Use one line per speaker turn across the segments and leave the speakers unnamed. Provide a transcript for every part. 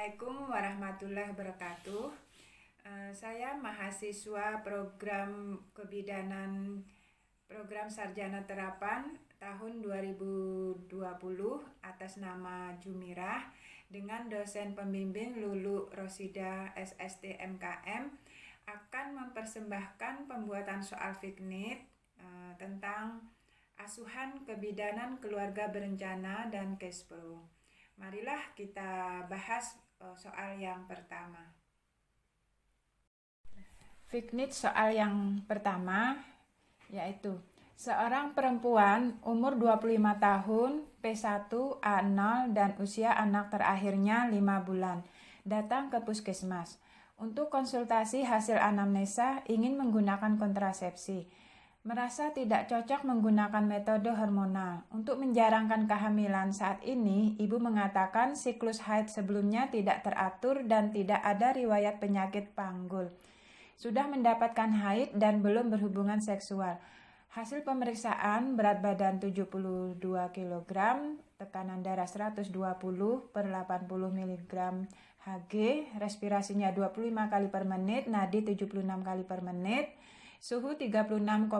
Assalamualaikum warahmatullahi wabarakatuh. Saya mahasiswa program kebidanan program sarjana terapan tahun 2020 atas nama Jumirah dengan dosen pembimbing Lulu Rosida SST MKM akan mempersembahkan pembuatan soal fiknit tentang asuhan kebidanan keluarga berencana dan cash flow. Marilah kita bahas soal yang pertama. Fiknit soal yang pertama yaitu seorang perempuan umur 25 tahun, P1, A0 dan usia anak terakhirnya 5 bulan datang ke puskesmas. Untuk konsultasi hasil anamnesa ingin menggunakan kontrasepsi. Merasa tidak cocok menggunakan metode hormonal. Untuk menjarangkan kehamilan saat ini, ibu mengatakan siklus haid sebelumnya tidak teratur dan tidak ada riwayat penyakit panggul. Sudah mendapatkan haid dan belum berhubungan seksual. Hasil pemeriksaan berat badan 72 kg, tekanan darah 120/80 mg Hg, respirasinya 25 kali per menit, nadi 76 kali per menit, suhu 36,6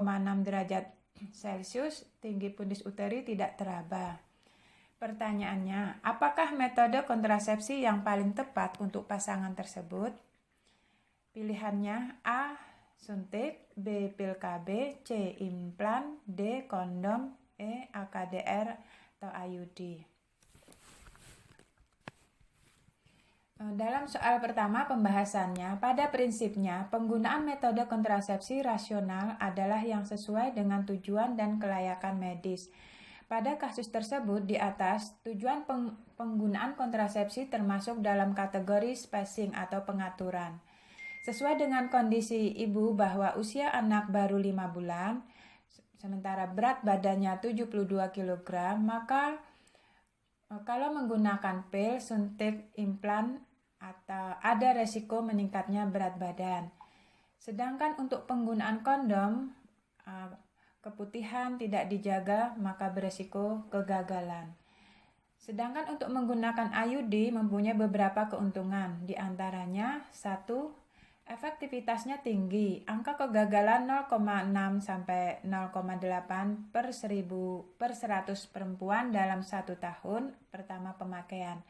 derajat Celcius, tinggi pundis uteri tidak teraba. Pertanyaannya, apakah metode kontrasepsi yang paling tepat untuk pasangan tersebut? Pilihannya A. Suntik, B. Pil KB, C. Implan, D. Kondom, E. AKDR atau IUD. Dalam soal pertama pembahasannya, pada prinsipnya penggunaan metode kontrasepsi rasional adalah yang sesuai dengan tujuan dan kelayakan medis. Pada kasus tersebut di atas, tujuan penggunaan kontrasepsi termasuk dalam kategori spacing atau pengaturan. Sesuai dengan kondisi ibu bahwa usia anak baru 5 bulan, sementara berat badannya 72 kg, maka kalau menggunakan pil, suntik, implan, atau ada resiko meningkatnya berat badan. Sedangkan untuk penggunaan kondom, keputihan tidak dijaga maka beresiko kegagalan. Sedangkan untuk menggunakan IUD mempunyai beberapa keuntungan, di antaranya 1. Efektivitasnya tinggi, angka kegagalan 0,6 sampai 0,8 per 100 perempuan dalam 1 tahun pertama pemakaian.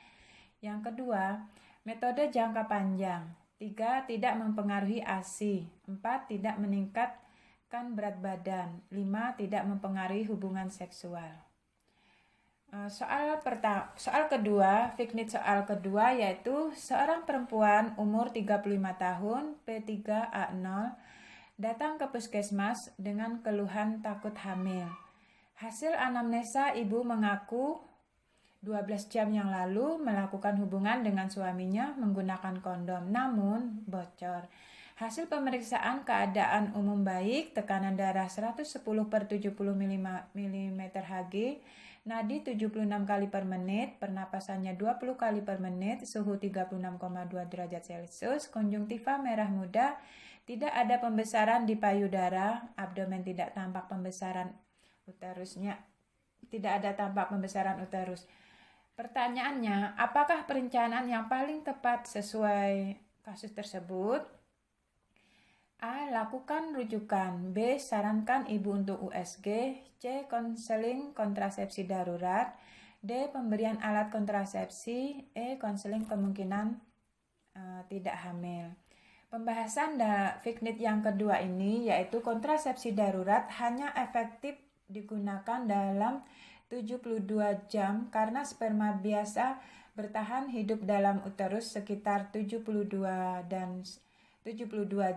Yang kedua, metode jangka panjang. 3. Tidak mempengaruhi ASI. 4. Tidak meningkatkan berat badan. 5. Tidak mempengaruhi hubungan seksual. Soal kedua, fiknit soal kedua yaitu seorang perempuan umur 35 tahun, P3A0, datang ke puskesmas dengan keluhan takut hamil. Hasil anamnesa ibu mengaku 12 jam yang lalu melakukan hubungan dengan suaminya menggunakan kondom, namun bocor. Hasil pemeriksaan keadaan umum baik, tekanan darah 110/70 mm Hg, nadi 76 kali per menit, pernapasannya 20 kali per menit, suhu 36,2 derajat Celcius, konjungtiva merah muda, tidak ada pembesaran di payudara, abdomen tidak tampak pembesaran uterusnya, tidak ada tampak pembesaran uterus. Pertanyaannya, apakah perencanaan yang paling tepat sesuai kasus tersebut? A. Lakukan rujukan. B. Sarankan ibu untuk USG. C. Konseling kontrasepsi darurat. D. Pemberian alat kontrasepsi. E. Konseling kemungkinan tidak hamil. Pembahasan fiknit yang kedua ini yaitu kontrasepsi darurat hanya efektif digunakan dalam 72 jam karena sperma biasa bertahan hidup dalam uterus sekitar 72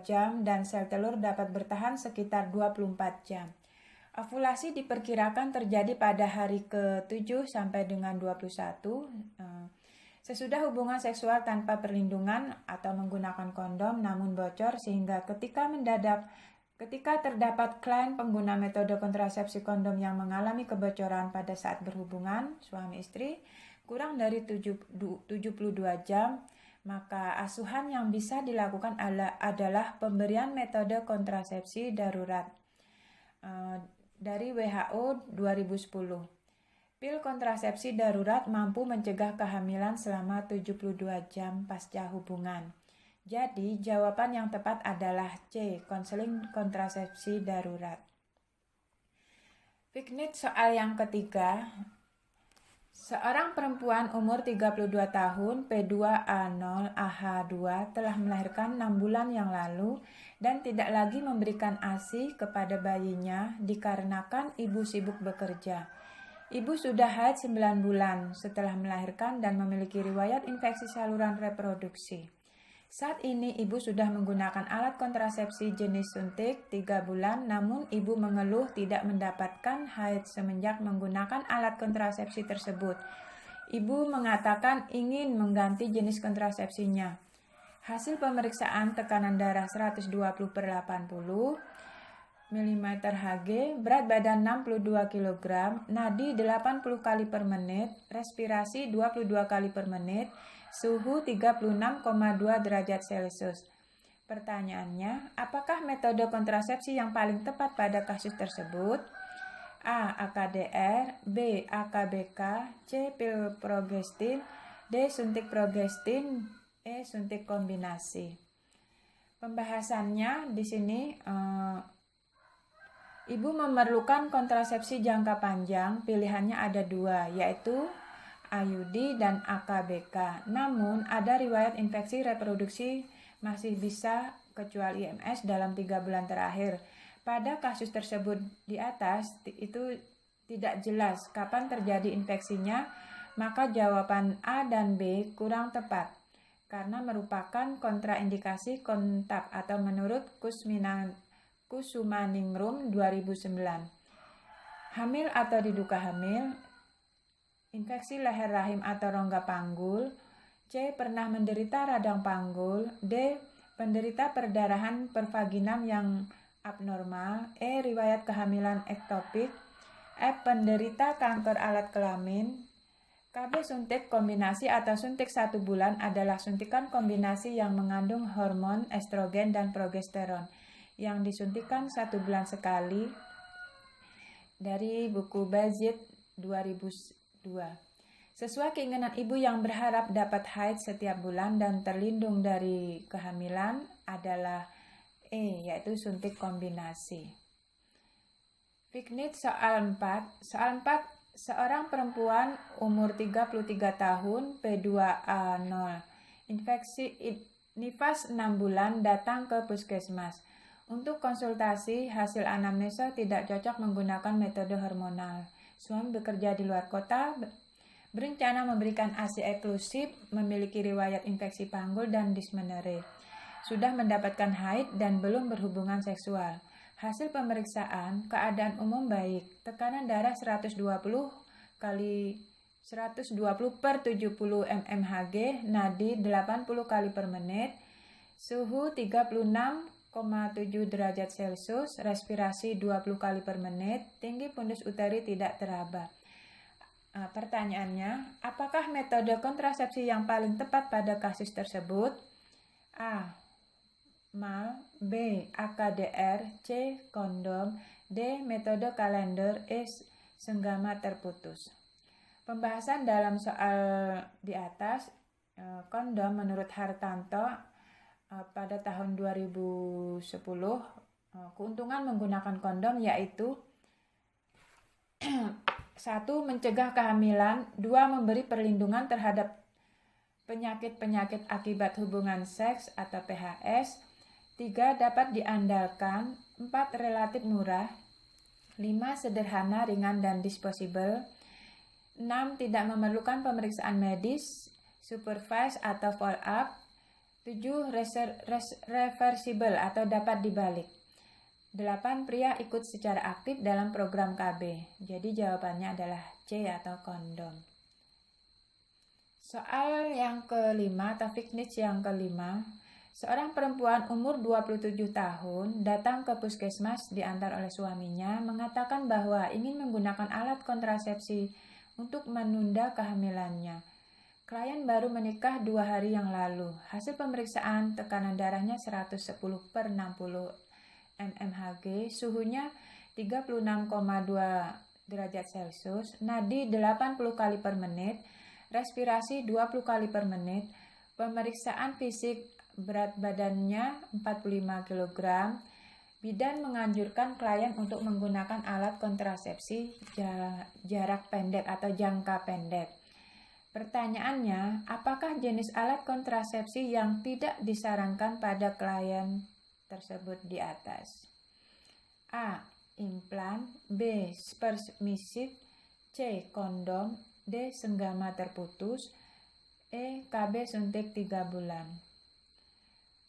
jam dan sel telur dapat bertahan sekitar 24 jam. Ovulasi diperkirakan terjadi pada hari ke-7 sampai dengan 21 sesudah hubungan seksual tanpa perlindungan atau menggunakan kondom namun bocor sehingga ketika terdapat klien pengguna metode kontrasepsi kondom yang mengalami kebocoran pada saat berhubungan suami istri kurang dari 72 jam, maka asuhan yang bisa dilakukan adalah pemberian metode kontrasepsi darurat dari WHO 2010. Pil kontrasepsi darurat mampu mencegah kehamilan selama 72 jam pasca hubungan. Jadi, jawaban yang tepat adalah C, konseling kontrasepsi darurat. Fiknit soal yang ketiga. Seorang perempuan umur 32 tahun P2A0AH2 telah melahirkan 6 bulan yang lalu dan tidak lagi memberikan ASI kepada bayinya dikarenakan ibu sibuk bekerja. Ibu sudah haid 9 bulan setelah melahirkan dan memiliki riwayat infeksi saluran reproduksi. Saat ini ibu sudah menggunakan alat kontrasepsi jenis suntik 3 bulan, namun ibu mengeluh tidak mendapatkan haid semenjak menggunakan alat kontrasepsi tersebut. Ibu mengatakan ingin mengganti jenis kontrasepsinya. Hasil pemeriksaan tekanan darah 120/80 mm Hg, berat badan 62 kg, nadi 80 kali per menit, respirasi 22 kali per menit, suhu 36,2 derajat Celcius. Pertanyaannya, apakah metode kontrasepsi yang paling tepat pada kasus tersebut? A. AKDR, B. AKBK, C. Pil progestin, D. Suntik progestin, E. Suntik kombinasi. Pembahasannya di sini, ibu memerlukan kontrasepsi jangka panjang, pilihannya ada 2, yaitu IUD dan AKBK. Namun, ada riwayat infeksi reproduksi masih bisa kecuali IMS dalam 3 bulan terakhir. Pada kasus tersebut di atas, itu tidak jelas kapan terjadi infeksinya, maka jawaban A dan B kurang tepat, karena merupakan kontraindikasi kontak atau menurut Kusumaningrum 2009. Hamil atau diduga hamil, infeksi leher rahim atau rongga panggul, C. Pernah menderita radang panggul, D. Penderita perdarahan pervaginam yang abnormal, E. Riwayat kehamilan ektopik, F. Penderita kanker alat kelamin. KB suntik kombinasi atau suntik 1 bulan adalah suntikan kombinasi yang mengandung hormon estrogen dan progesteron yang disuntikan 1 bulan sekali, dari buku Bazit 2002. Sesuai keinginan ibu yang berharap dapat haid setiap bulan dan terlindung dari kehamilan adalah E, yaitu suntik kombinasi. Fiknit soal 4. Soal 4, seorang perempuan umur 33 tahun P2A0 infeksi nifas 6 bulan datang ke puskesmas. Untuk konsultasi, hasil anamnesa tidak cocok menggunakan metode hormonal. Suami bekerja di luar kota, berencana memberikan ASI eksklusif, memiliki riwayat infeksi panggul dan dysmenorrhea. Sudah mendapatkan haid dan belum berhubungan seksual. Hasil pemeriksaan, keadaan umum baik. Tekanan darah 120 per 70 mmHg, nadi 80 kali per menit, suhu 36,7 derajat Celcius, respirasi 20 kali per menit, tinggi pundus uteri tidak teraba. Pertanyaannya, apakah metode kontrasepsi yang paling tepat pada kasus tersebut? A. MAL, B. AKDR, C. Kondom, D. Metode kalender, E. Senggama terputus. Pembahasan dalam soal di atas, kondom menurut Hartanto pada tahun 2010, keuntungan menggunakan kondom yaitu 1. Mencegah kehamilan, 2. Memberi perlindungan terhadap penyakit-penyakit akibat hubungan seks atau PHS, 3. Dapat diandalkan, 4. Relatif murah, 5. Sederhana, ringan, dan disposable, 6. Tidak memerlukan pemeriksaan medis, supervise atau follow up, 7. Reversible atau dapat dibalik. 8. Pria ikut secara aktif dalam program KB. Jadi jawabannya adalah C atau kondom. Soal yang kelima atau Fiknit yang kelima. Seorang perempuan umur 27 tahun datang ke puskesmas diantar oleh suaminya, mengatakan bahwa ingin menggunakan alat kontrasepsi untuk menunda kehamilannya. Klien baru menikah 2 hari yang lalu. Hasil pemeriksaan tekanan darahnya 110 per 60 mmHg, suhunya 36,2 derajat Celcius, nadi 80 kali per menit, respirasi 20 kali per menit, pemeriksaan fisik berat badannya 45 kg, bidan menganjurkan klien untuk menggunakan alat kontrasepsi jarak pendek atau jangka pendek. Pertanyaannya, apakah jenis alat kontrasepsi yang tidak disarankan pada klien tersebut di atas? A. Implan, B. Spermisif, C. Kondom, D. Senggama terputus, E. KB suntik 3 bulan.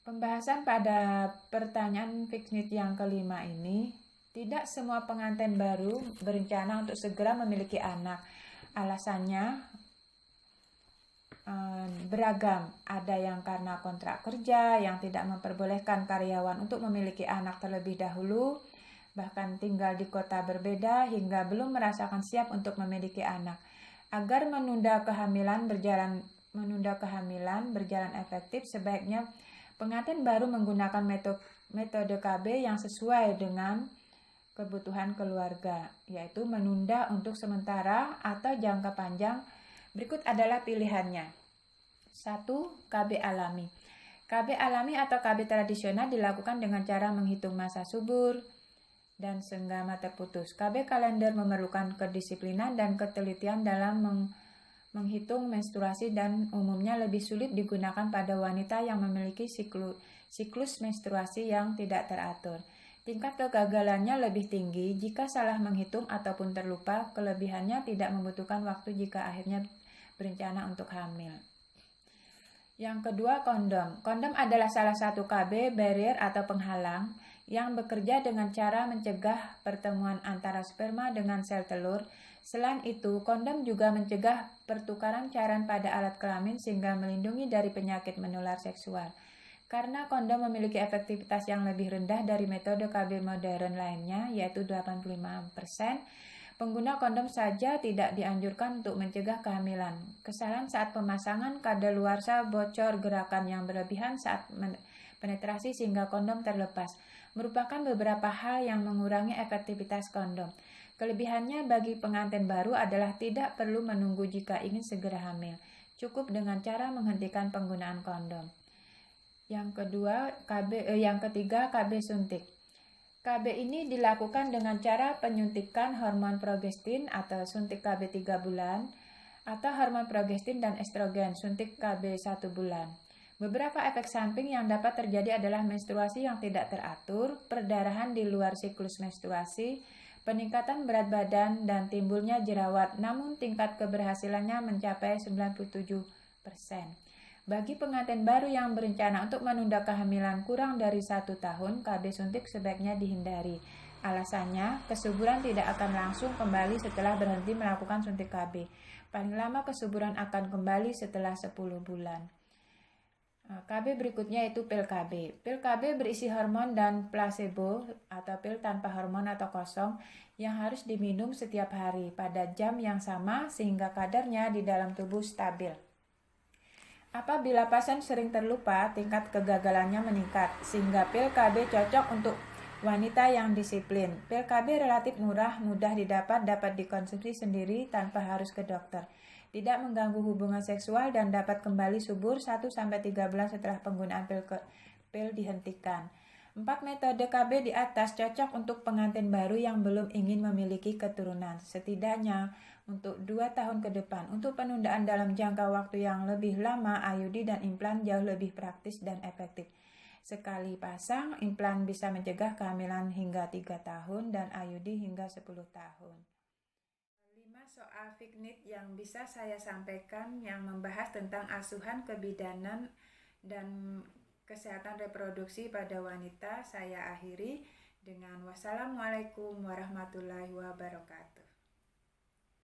Pembahasan pada pertanyaan Fixnit yang kelima ini, tidak semua pengantin baru berencana untuk segera memiliki anak. Alasannya beragam. Ada yang karena kontrak kerja yang tidak memperbolehkan karyawan untuk memiliki anak terlebih dahulu, bahkan tinggal di kota berbeda hingga belum merasakan siap untuk memiliki anak. Agar menunda kehamilan berjalan efektif, sebaiknya pengantin baru menggunakan metode KB yang sesuai dengan kebutuhan keluarga, yaitu menunda untuk sementara atau jangka panjang. Berikut adalah pilihannya. 1. KB alami. KB alami atau KB tradisional dilakukan dengan cara menghitung masa subur dan senggama terputus. KB kalender memerlukan kedisiplinan dan ketelitian dalam menghitung menstruasi dan umumnya lebih sulit digunakan pada wanita yang memiliki siklus menstruasi yang tidak teratur. Tingkat kegagalannya lebih tinggi jika salah menghitung ataupun terlupa. Kelebihannya tidak membutuhkan waktu jika akhirnya berencana untuk hamil. Yang kedua, kondom. Kondom adalah salah satu KB barrier atau penghalang yang bekerja dengan cara mencegah pertemuan antara sperma dengan sel telur. Selain itu, kondom juga mencegah pertukaran cairan pada alat kelamin sehingga melindungi dari penyakit menular seksual. Karena kondom memiliki efektivitas yang lebih rendah dari metode KB modern lainnya, yaitu 85%, pengguna kondom saja tidak dianjurkan untuk mencegah kehamilan. Kesalahan saat pemasangan, kadaluarsa, bocor, gerakan yang berlebihan saat penetrasi sehingga kondom terlepas, merupakan beberapa hal yang mengurangi efektivitas kondom. Kelebihannya bagi pengantin baru adalah tidak perlu menunggu jika ingin segera hamil. Cukup dengan cara menghentikan penggunaan kondom. Yang ketiga, KB suntik. KB ini dilakukan dengan cara penyuntikan hormon progestin atau suntik KB 3 bulan atau hormon progestin dan estrogen suntik KB 1 bulan. Beberapa efek samping yang dapat terjadi adalah menstruasi yang tidak teratur, perdarahan di luar siklus menstruasi, peningkatan berat badan, dan timbulnya jerawat, namun tingkat keberhasilannya mencapai 97%. Bagi pengantin baru yang berencana untuk menunda kehamilan kurang dari 1 tahun, KB suntik sebaiknya dihindari. Alasannya, kesuburan tidak akan langsung kembali setelah berhenti melakukan suntik KB. Paling lama kesuburan akan kembali setelah 10 bulan. KB berikutnya yaitu pil KB. Pil KB berisi hormon dan placebo atau pil tanpa hormon atau kosong yang harus diminum setiap hari pada jam yang sama sehingga kadarnya di dalam tubuh stabil. Apabila pasien sering terlupa, tingkat kegagalannya meningkat, sehingga pil KB cocok untuk wanita yang disiplin. Pil KB relatif murah, mudah didapat, dapat dikonsumsi sendiri tanpa harus ke dokter. Tidak mengganggu hubungan seksual dan dapat kembali subur 1-3 bulan setelah penggunaan pil dihentikan. 4 metode KB di atas cocok untuk pengantin baru yang belum ingin memiliki keturunan, setidaknya untuk 2 tahun ke depan. Untuk penundaan dalam jangka waktu yang lebih lama, IUD dan implan jauh lebih praktis dan efektif. Sekali pasang, implan bisa mencegah kehamilan hingga 3 tahun dan IUD hingga 10 tahun. 5 soal Fixnit yang bisa saya sampaikan yang membahas tentang asuhan kebidanan dan kesehatan reproduksi pada wanita, saya akhiri dengan wassalamualaikum warahmatullahi wabarakatuh.